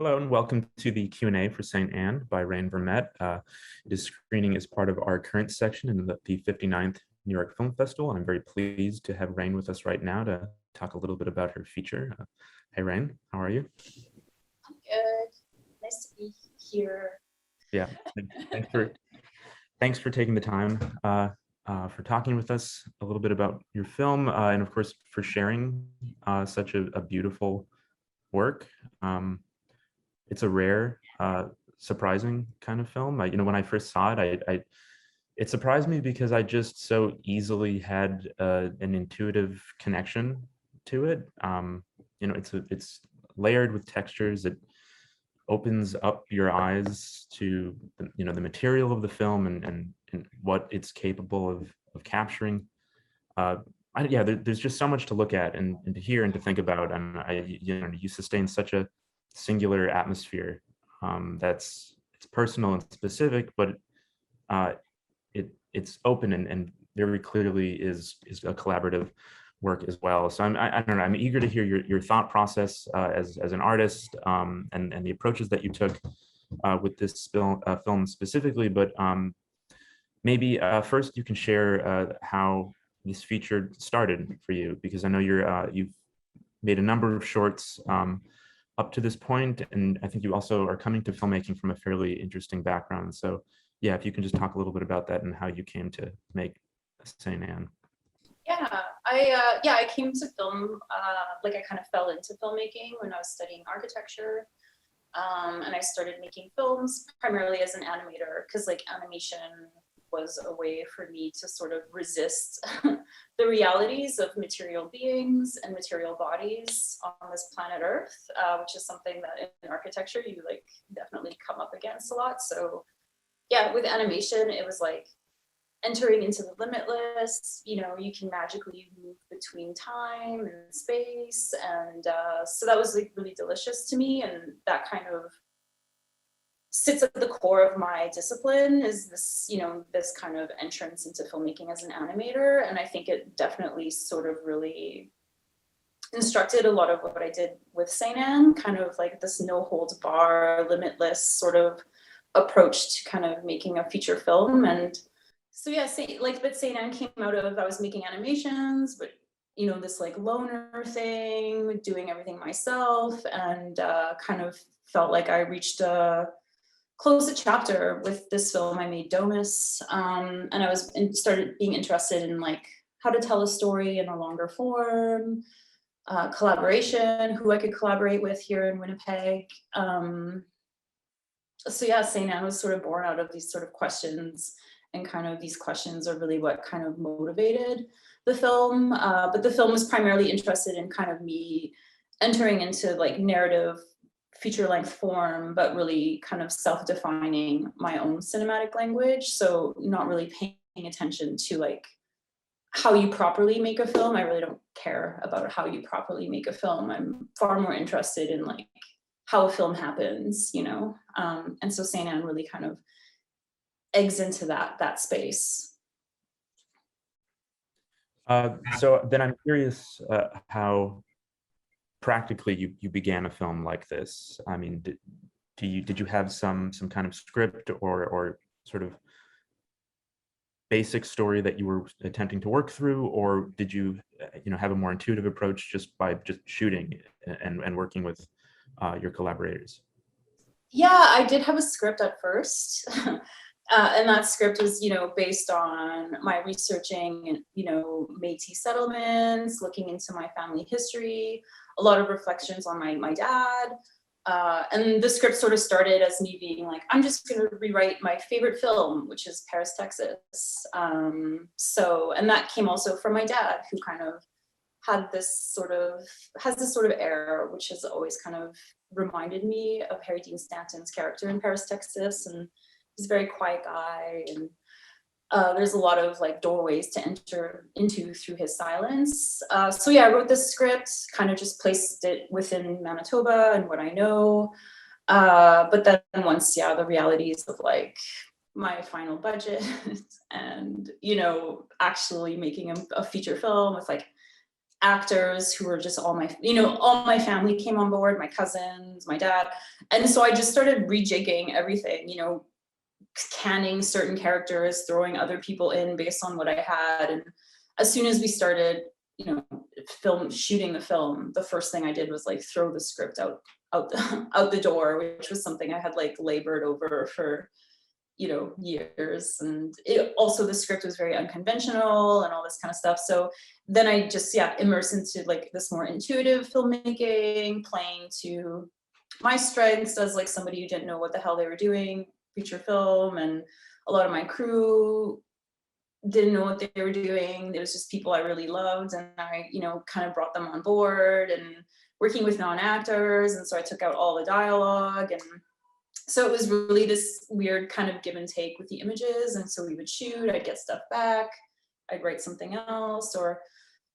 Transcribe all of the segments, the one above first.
Hello and welcome to the Q&A for St. Anne by Rhayne Vermette. This screening is part of our current section in the 59th New York Film Festival, and I'm very pleased to have Rhayne with us right now to talk a little bit about her feature. Hey Rhayne, how are you? I'm good. Nice to be here. Yeah, thanks for taking the time for talking with us a little bit about your film, and of course for sharing such a beautiful work. It's a rare, surprising kind of film. When I first saw it, it surprised me because I just so easily had an intuitive connection to it. It's layered with textures. It opens up your eyes to the material of the film and what it's capable of capturing. There's just so much to look at and to hear and to think about. And you sustain such a singular atmosphere it's personal and specific, but it's open and very clearly is a collaborative work as well. So I don't know, I'm eager to hear your thought process as an artist, and the approaches that you took with this film specifically. But maybe first you can share how this feature started for you, because I know you've made a number of shorts up to this point, and I think you also are coming to filmmaking from a fairly interesting background. So yeah, if you can just talk a little bit about that and how you came to make St. Anne. I came to film, I kind of fell into filmmaking when I was studying architecture, and I started making films primarily as an animator, because animation was a way for me to sort of resist the realities of material beings and material bodies on this planet Earth, which is something that in architecture you definitely come up against a lot. So yeah, with animation, it was entering into the limitless. You can magically move between time and space, and so that was really delicious to me, and that kind of sits at the core of my discipline, is this, this kind of entrance into filmmaking as an animator. And I think it definitely sort of really instructed a lot of what I did with St. Anne, kind of this no holds bar, limitless sort of approach to kind of making a feature film. And so yeah, but St. Anne came out of, I was making animations, but this loner thing, doing everything myself, and kind of felt like I closed a chapter with this film. I made Domus, and I started being interested in how to tell a story in a longer form, collaboration, who I could collaborate with here in Winnipeg. So yeah, St. Anne was sort of born out of these sort of questions, and kind of these questions are really what kind of motivated the film. But the film was primarily interested in kind of me entering into narrative feature-length form, but really kind of self-defining my own cinematic language. So not really paying attention to how you properly make a film. I really don't care about how you properly make a film. I'm far more interested in how a film happens, and so St. Anne really kind of eggs into that space. So then I'm curious how practically you began a film like this. I mean, did you have some kind of script or sort of basic story that you were attempting to work through, or did you have a more intuitive approach just by shooting and working with your collaborators? Yeah, I did have a script at first. And that script was, based on my researching, Métis settlements, looking into my family history, a lot of reflections on my dad. And the script sort of started as me being I'm just going to rewrite my favorite film, which is Paris, Texas. And that came also from my dad, who kind of has this sort of air, which has always kind of reminded me of Harry Dean Stanton's character in Paris, Texas. And he's a very quiet guy, and there's a lot of doorways to enter into through his silence. So yeah, I wrote this script, kind of just placed it within Manitoba and what I know. But then once, the realities of my final budget and, actually making a feature film with actors who were just all my, all my family came on board, my cousins, my dad. And so I just started rejigging everything, canning certain characters, throwing other people in based on what I had. And as soon as we started, shooting the film, the first thing I did was like throw the script out the door, which was something I had like labored over for years. And also the script was very unconventional and all this kind of stuff. So then I just immersed into like this more intuitive filmmaking, playing to my strengths as like somebody who didn't know what the hell they were doing, feature film, and a lot of my crew didn't know what they were doing. It was just people I really loved, and I kind of brought them on board, and working with non-actors, and so I took out all the dialogue. And so it was really this weird kind of give and take with the images. And so we would shoot, I'd get stuff back, I'd write something else, or,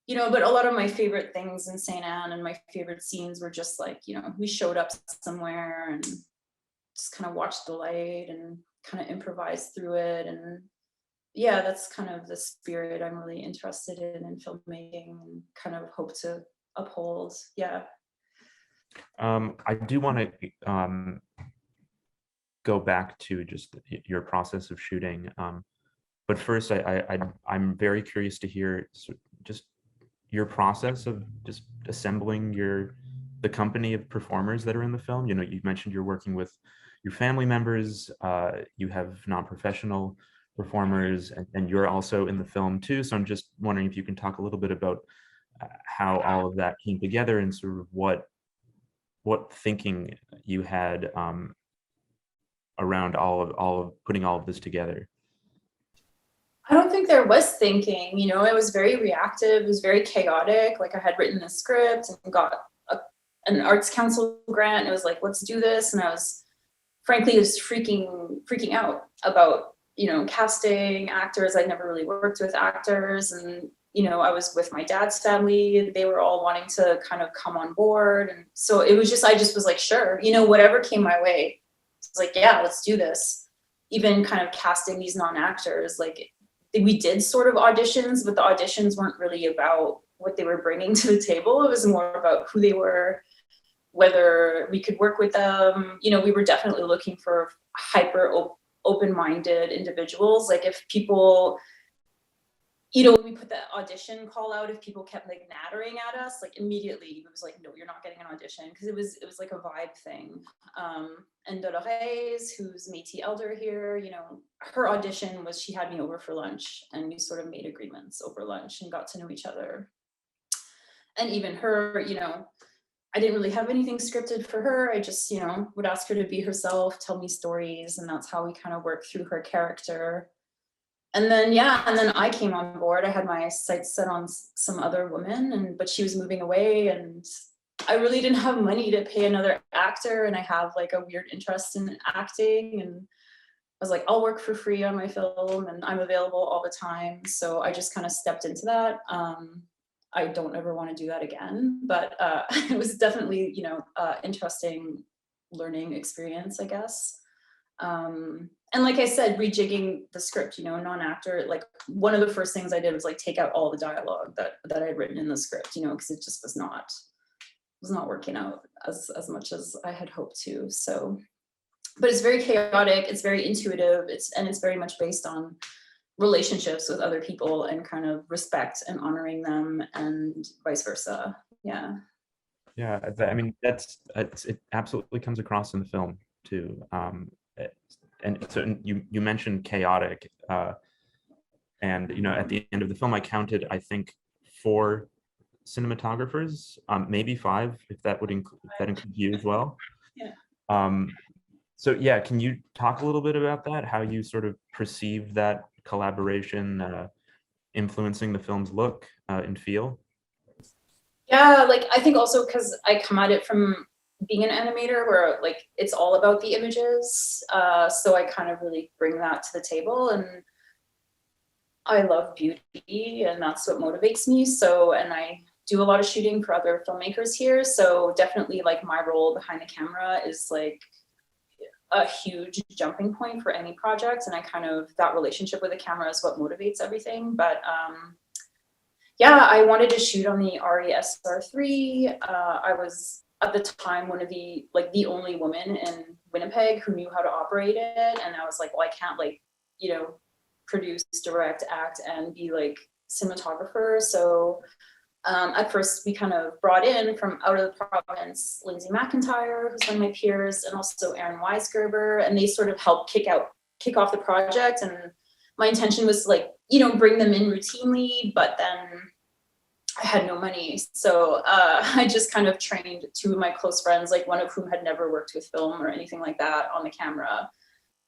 but a lot of my favorite things in St. Anne and my favorite scenes were just like, we showed up somewhere and just kind of watched the light and kind of improvised through it. And yeah, that's kind of the spirit I'm really interested in filmmaking and kind of hope to uphold. Yeah. I do want to go back to just your process of shooting. But first, I'm very curious to hear just your process of just assembling the company of performers that are in the film. You mentioned you're working with your family members, you have non-professional performers, and you're also in the film too. So I'm just wondering if you can talk a little bit about how all of that came together and sort of what thinking you had around all of putting all of this together. I don't think there was thinking, it was very reactive, it was very chaotic. Like I had written the script and got an arts council grant, and it was like, let's do this. And I was frankly just freaking out about, casting actors. I'd never really worked with actors, and, I was with my dad's family. They were all wanting to kind of come on board. And so it was just, I just was like, sure, whatever came my way. It's like, yeah, let's do this. Even kind of casting these non-actors, like we did sort of auditions, but the auditions weren't really about what they were bringing to the table. It was more about who they were, whether we could work with them. We were definitely looking for hyper open-minded individuals. Like if people, when we put the audition call out, if people kept like nattering at us, like immediately it was like, no, you're not getting an audition, because it was like a vibe thing. And Dolores, who's Métis elder here, her audition was, she had me over for lunch, and we sort of made agreements over lunch and got to know each other. And even her, I didn't really have anything scripted for her. I just, would ask her to be herself, tell me stories, and that's how we kind of worked through her character. And then, and then I came on board. I had my sights set on some other woman, but she was moving away, and I really didn't have money to pay another actor, and I have like a weird interest in acting, and I was like, I'll work for free on my film, and I'm available all the time. So I just kind of stepped into that. I don't ever want to do that again, but it was definitely, interesting learning experience, I guess. And like I said, rejigging the script, non-actor, like one of the first things I did was like take out all the dialogue that I had written in the script, because it just was not working out as much as I had hoped to. So, but it's very chaotic, it's very intuitive, it's very much based on relationships with other people and kind of respect and honoring them, and vice versa. Yeah. Yeah, I mean, it absolutely comes across in the film too. And so you mentioned chaotic, and at the end of the film, I counted, I think, 4 cinematographers, maybe 5, if that include you as well. Yeah. So yeah, can you talk a little bit about that? How you sort of perceive that collaboration influencing the film's look and feel? Yeah, like I think also because I come at it from being an animator where like it's all about the images. So I kind of really bring that to the table, and I love beauty, and that's what motivates me. So, and I do a lot of shooting for other filmmakers here. So definitely like my role behind the camera is like a huge jumping point for any project. And I kind of, that relationship with the camera is what motivates everything. But yeah, I wanted to shoot on the RESR3. I was at the time one of the only woman in Winnipeg who knew how to operate it, and I was like, well, I can't produce, direct, act, and be like cinematographer. So at first we kind of brought in from out of the province Lindsay McIntyre, who's one of my peers, and also Aaron Weisgerber, and they sort of helped kick off the project. And my intention was to bring them in routinely, but then I had no money. So I just kind of trained two of my close friends, like one of whom had never worked with film or anything like that, on the camera.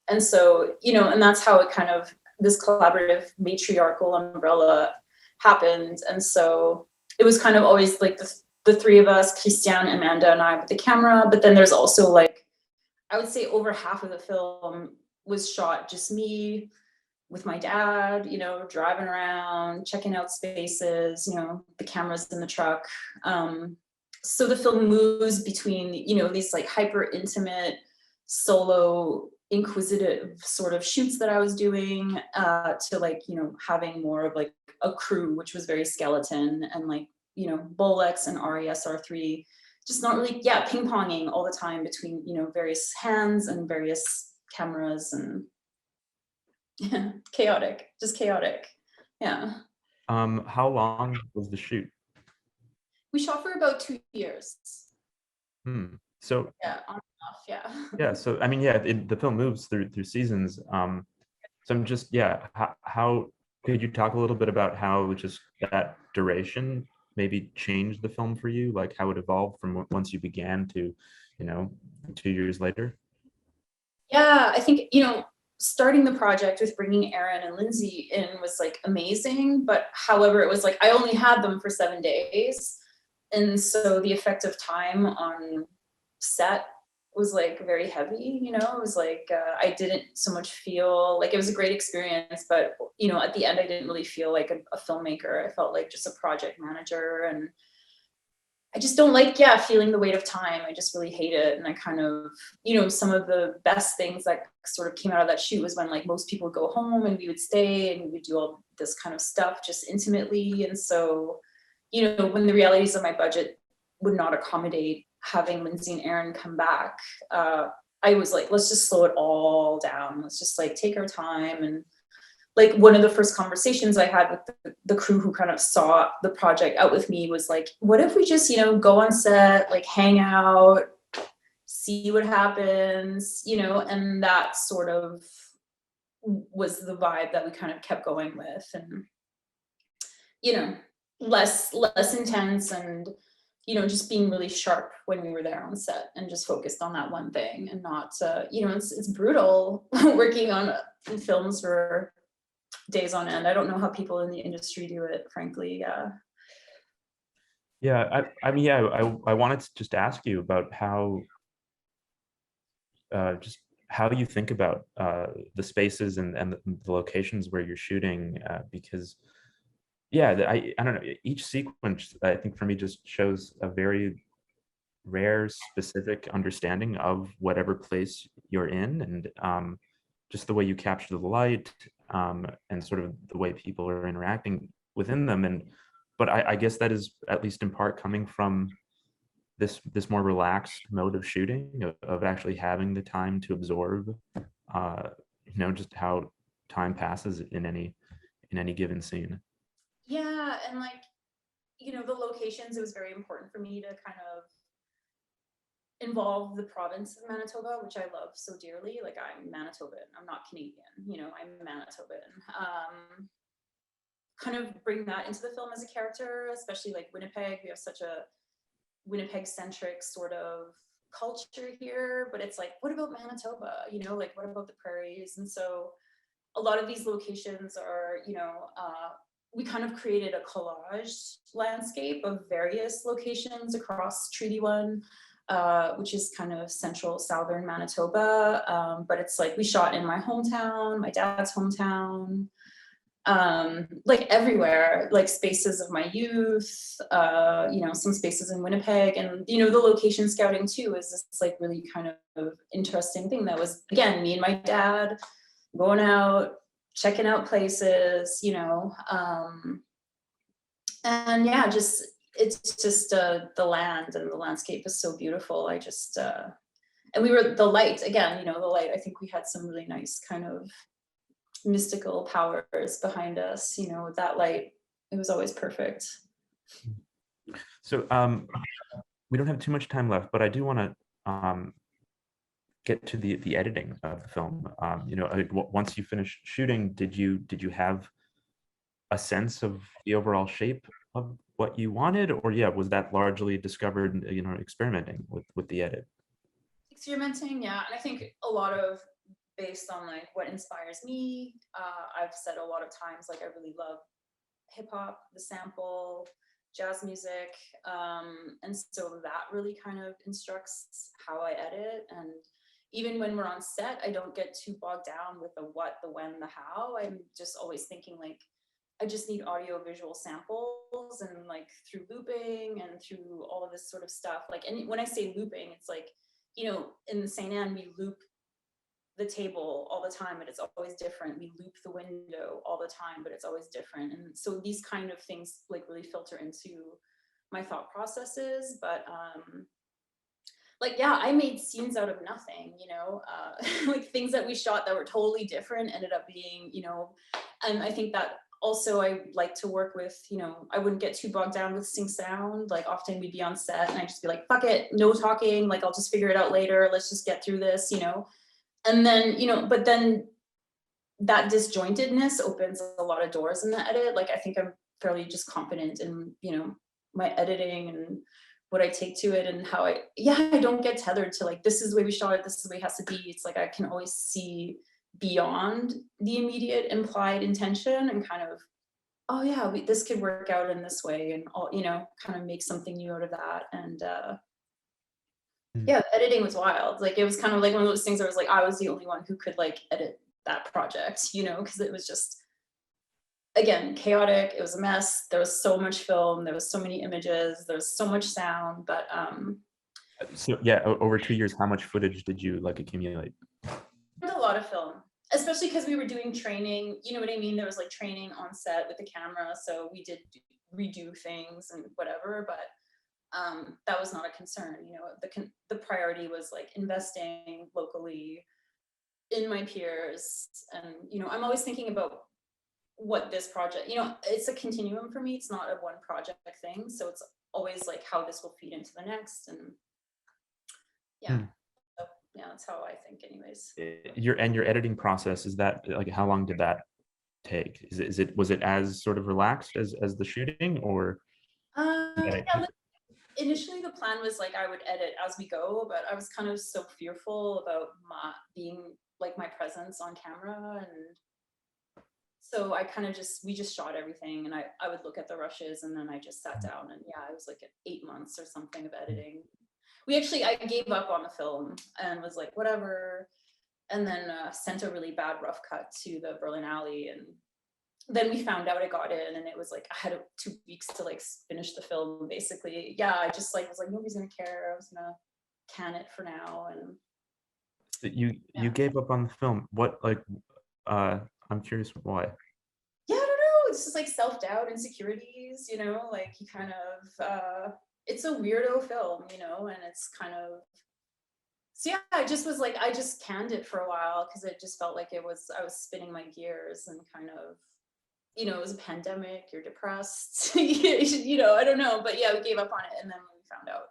And so, and that's how it kind of, this collaborative matriarchal umbrella happened. And so it was kind of always like the three of us, Christiane, Amanda, and I with the camera. But then there's also I would say over half of the film was shot just me with my dad, driving around, checking out spaces, the cameras in the truck. So the film moves between, these hyper intimate, solo, inquisitive sort of shoots that I was doing to having more of a crew, which was very skeleton, and Bolex and RESR3, just not really, ping-ponging all the time between, various hands and various cameras, and chaotic, just chaotic. Yeah. How long was the shoot? We shot for about 2 years. So yeah, on and off, yeah. yeah, so I mean, yeah, the film moves through seasons. So I'm just, how could you talk a little bit about how just that duration maybe changed the film for you, like how it evolved from once you began to 2 years later? Yeah, I think starting the project with bringing Aaron and Lindsay in was amazing, but however, it was I only had them for 7 days, and so the effective time on set was very heavy. It was I didn't so much feel it was a great experience, but at the end I didn't really feel like a filmmaker. I felt like just a project manager, and I just don't feeling the weight of time. I just really hate it. And I kind of, some of the best things that sort of came out of that shoot was when most people would go home and we would stay and we would do all this kind of stuff just intimately. And so, when the realities of my budget would not accommodate having Lindsay and Aaron come back, I was like, let's just slow it all down. Let's just take our time. And one of the first conversations I had with the crew who kind of saw the project out with me was what if we just, go on set, hang out, see what happens, and that sort of was the vibe that we kind of kept going with. And, less intense, and, just being really sharp when we were there on set and just focused on that one thing, and not, it's brutal working on films for days on end. I don't know how people in the industry do it, frankly. I mean, I wanted to just ask you about how just how you think about the spaces and the locations where you're shooting, because I don't know, each sequence I think for me just shows a very rare specific understanding of whatever place you're in, and just the way you capture the light, and sort of the way people are interacting within them. But I guess that is at least in part coming from this more relaxed mode of shooting, of actually having the time to absorb just how time passes in any given scene. Yeah, and the locations, it was very important for me to kind of involve the province of Manitoba, which I love so dearly. I'm Manitoban, I'm not Canadian, I'm Manitoban. Kind of bring that into the film as a character, especially Winnipeg. We have such a Winnipeg-centric sort of culture here, but it's what about Manitoba? What about the prairies? And so a lot of these locations are, we kind of created a collage landscape of various locations across Treaty One, which is kind of central southern Manitoba. But it's we shot in my hometown, my dad's hometown, everywhere, spaces of my youth, some spaces in Winnipeg. And the location scouting too is this really kind of interesting thing that was, again, me and my dad going out, checking out places, And yeah, just it's just the land and the landscape is so beautiful. I just and we were the light again, you know, the light. I think we had some really nice kind of mystical powers behind us. You know, that light. It was always perfect. So we don't have too much time left, but I do want to get to the editing of the film. You know, once you finished shooting, did you have a sense of the overall shape of what you wanted, or yeah, was that largely discovered, you know, experimenting with the edit? Experimenting, yeah, and I think a lot of based on like what inspires me. I've said a lot of times like I really love hip hop, the sample, jazz music, and so that really kind of instructs how I edit. And even when we're on set, I don't get too bogged down with the what, the when, the how. I'm just always thinking like I just need audio visual samples and like through looping and through all of this sort of stuff. Like, and when I say looping, it's like, you know, in the St. Anne, we loop the table all the time, but it's always different. We loop the window all the time, but it's always different. And so these kind of things like really filter into my thought processes. But like, yeah, I made scenes out of nothing, you know, like things that we shot that were totally different ended up being, you know, and I think that also I like to work with, you know, I wouldn't get too bogged down with sync sound. Like often we'd be on set and I'd just be like, fuck it, no talking, like I'll just figure it out later. Let's just get through this, you know. And then, you know, but then that disjointedness opens a lot of doors in the edit. Like I think I'm fairly just confident in, you know, my editing and what I take to it and how I don't get tethered to like, this is the way we shot it, this is the way it has to be. It's like I can always see beyond the immediate implied intention and kind of, oh yeah, this could work out in this way and all, you know, kind of make something new out of that. And yeah, the editing was wild. Like it was kind of like one of those things where I was like, I was the only one who could like edit that project, you know, because it was just, again, chaotic. It was a mess. There was so much film. There was so many images. There was so much sound. But So yeah, over 2 years, how much footage did you like accumulate? a lot of film, especially because we were doing training. You know what I mean? There was like training on set with the camera, so we did redo things and whatever. But that was not a concern. You know, the priority was like investing locally in my peers, and you know, I'm always thinking about what this project. You know, it's a continuum for me. It's not a one project thing, so it's always like how this will feed into the next, and yeah. So, yeah, that's how I think, anyways. Your editing process, is that like, how long did that take? Was it as sort of relaxed as the shooting, or? Yeah, initially the plan was like I would edit as we go, but I was kind of so fearful about being like my presence on camera, and so I kind of we just shot everything, and I would look at the rushes, and then I just sat down, and yeah, it was like 8 months or something of editing. I gave up on the film and was like whatever, and then sent a really bad rough cut to the Berlin Alley, and then we found out I got in, and it was like I had 2 weeks to like finish the film basically. Yeah, I just like was like nobody's gonna care. I was gonna can it for now. And you gave up on the film. What, like, I'm curious why. Yeah, I don't know. It's just like self-doubt, insecurities, you know, like you kind of it's a weirdo film, you know, and it's kind of, so yeah, I just was like I just canned it for a while because it just felt like I was spinning my gears and kind of, you know, it was a pandemic, you're depressed, you know, I don't know. But yeah, we gave up on it. And then when we found out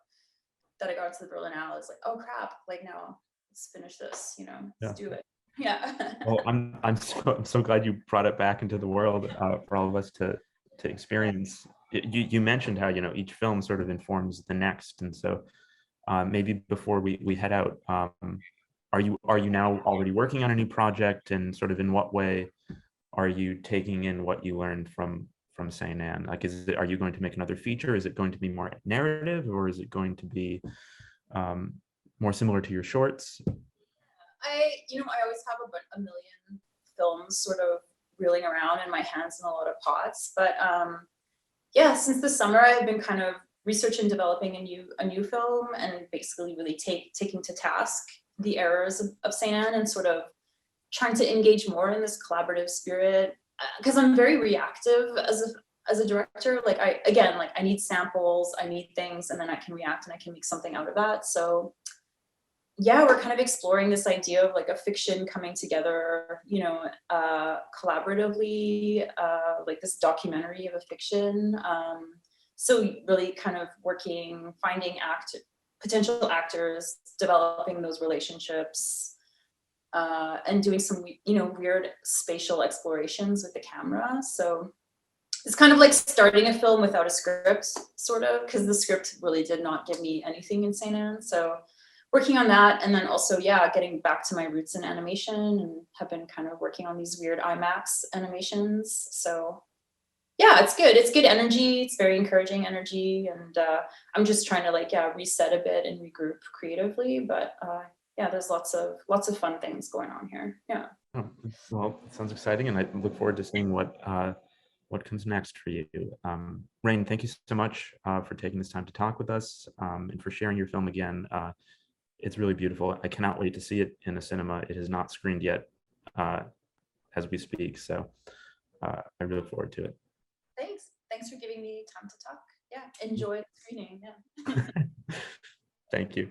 that I got to the Berlin Alley, it's like, oh crap, like no, let's finish this, you know, let's do it. Yeah. Well, I'm so glad you brought it back into the world for all of us to experience. You mentioned how, you know, each film sort of informs the next, and so maybe before we head out, are you now already working on any project, and sort of in what way are you taking in what you learned from St. Anne? Like, are you going to make another feature? Is it going to be more narrative, or is it going to be more similar to your shorts? You know, I always have a million films sort of reeling around in my hands in a lot of pots. But yeah, since the summer, I've been kind of researching and developing a new film, and basically really taking to task the errors of St. Anne, and sort of trying to engage more in this collaborative spirit. Because I'm very reactive as a director, like I need samples, I need things, and then I can react and I can make something out of that. So yeah, we're kind of exploring this idea of like a fiction coming together, you know, collaboratively, like this documentary of a fiction. So really kind of finding potential actors, developing those relationships, and doing some, you know, weird spatial explorations with the camera. So it's kind of like starting a film without a script, sort of, because the script really did not give me anything in St. Anne. So working on that, and then also, yeah, getting back to my roots in animation, and have been kind of working on these weird IMAX animations. So yeah, it's good. It's good energy. It's very encouraging energy, and I'm just trying to like, yeah, reset a bit and regroup creatively. But yeah, there's lots of fun things going on here. Yeah. Oh, well, it sounds exciting, and I look forward to seeing what comes next for you. Rhayne, thank you so much for taking this time to talk with us, and for sharing your film again. It's really beautiful. I cannot wait to see it in a cinema. It is not screened yet as we speak, so I really look forward to it. Thanks for giving me time to talk. Yeah, enjoy the screening. Yeah. Thank you.